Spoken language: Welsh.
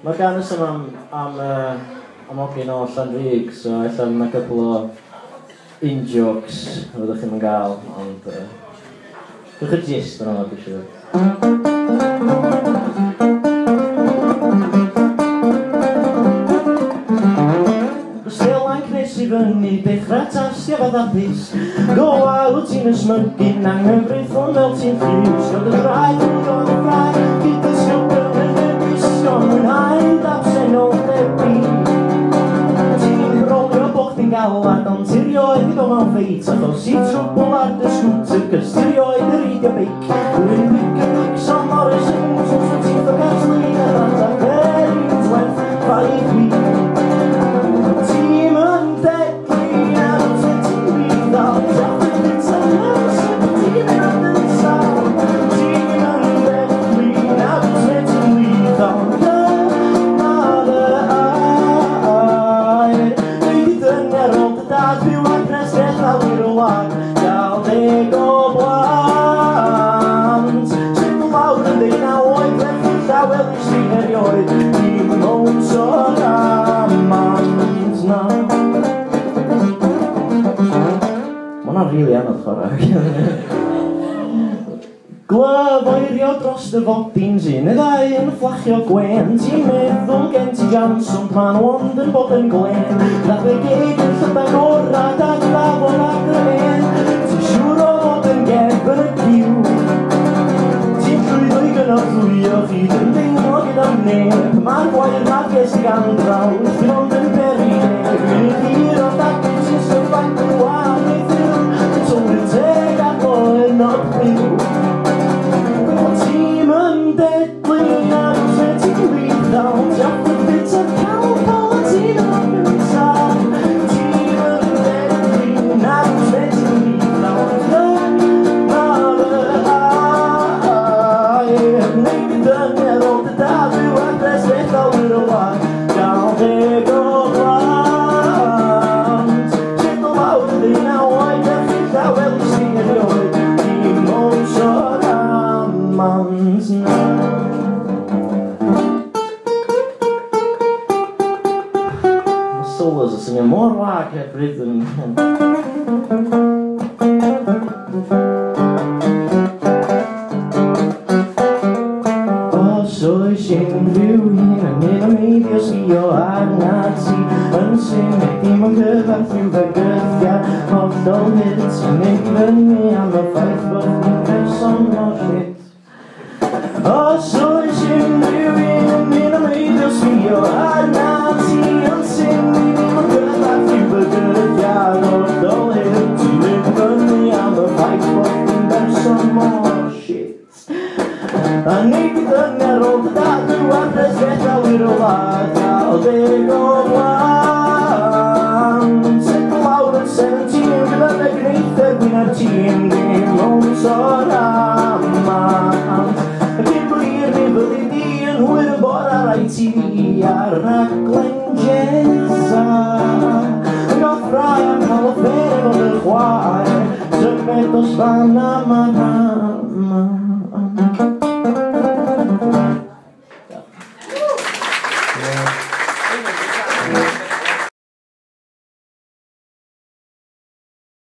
Mae gan ys yma am ogyn o Llanrug, so ella mae couple o in-jokes fyddwch chi'n gael, ond dwi'n chi'n gist yn oed, dwi'n siŵr. I fyny, dechrau tastio fath apus. Go a wyt ti'n ysmygu'n anghyfryd o'n fel ti'n ffriws. Roedd y draed yn dod y ffrag, gyda sgwbl yn y gwisgo. Mwynhau'n absennol debi. Ti'n brolio bo chdi'n galad, ond tirioed i ddod mewn feit. Achos i trwbl ar dy scooter, cys tirioed y reidio beic. Dwi'n pick a mix o Morrison, so ti'n ffog gasolina, that's a very worth 5 weeks. Rili anodd chwarae. Glyf oerio dros dy fodins un neu ddau yn fflachio gwen. Ti'n meddwl gen ti Jansson pan ond yn bod yn glen. Nath y geg yn llydain ora da glafon ag yr en. Ti'n siŵr o fod yn gefn y ciw. Ti'n llwyddo i gynodlwyo chi yn deimlo gyda neb. Mae'r gwair mages i gan draws dim ond yn peri neb. Dwi'n i hir o dagyn sy'n sylfaen yn wan ei ffilm. Ti'n teg ac o'n not byw. Ti'n yn deadly a dwi'n ti'n lethal. Just a bit of cowbell a ti'n yn gynta. Ti'n yn deadly a dwi'n ti'n lethal. Nid yn meddwl dy dadw a dresfethol yn y wag. Gael deg o blant. Sut o lawr y ddyn a oed a chylla wel i sy'n erioed. Dim o'n sio'r amans na. Mae solos yn syniad mor wag heb rhythm. Oes unrhyw un yn mynd am eidio sgio arna ti yn symud dim ond gyfarth yw fy gyddiad hollol hyd sy'n mynd fyny am y ffaith bod ni'n person o shit. Os oes unrhyw un yn mynd am eidio sgio arna ti yn symud dim ond gyfarth yw fy gyddiad hollol hyd sy'n mynd fyny am y ffaith bod ni'n person o shit. A nid yn meddwl dy dadw a dresfethol i'r wlad. Gael deg o blant. Sut lawr yn 17 gyda'r gneithau gwyneb tîm. Dim o'n so'r amant. Y cyblir mi fyddi di yn hwyr y bor ar ITV ar raglen Jeza. Yn offrau am cael o ffeir fod yn chwaer. Symud os fan am ar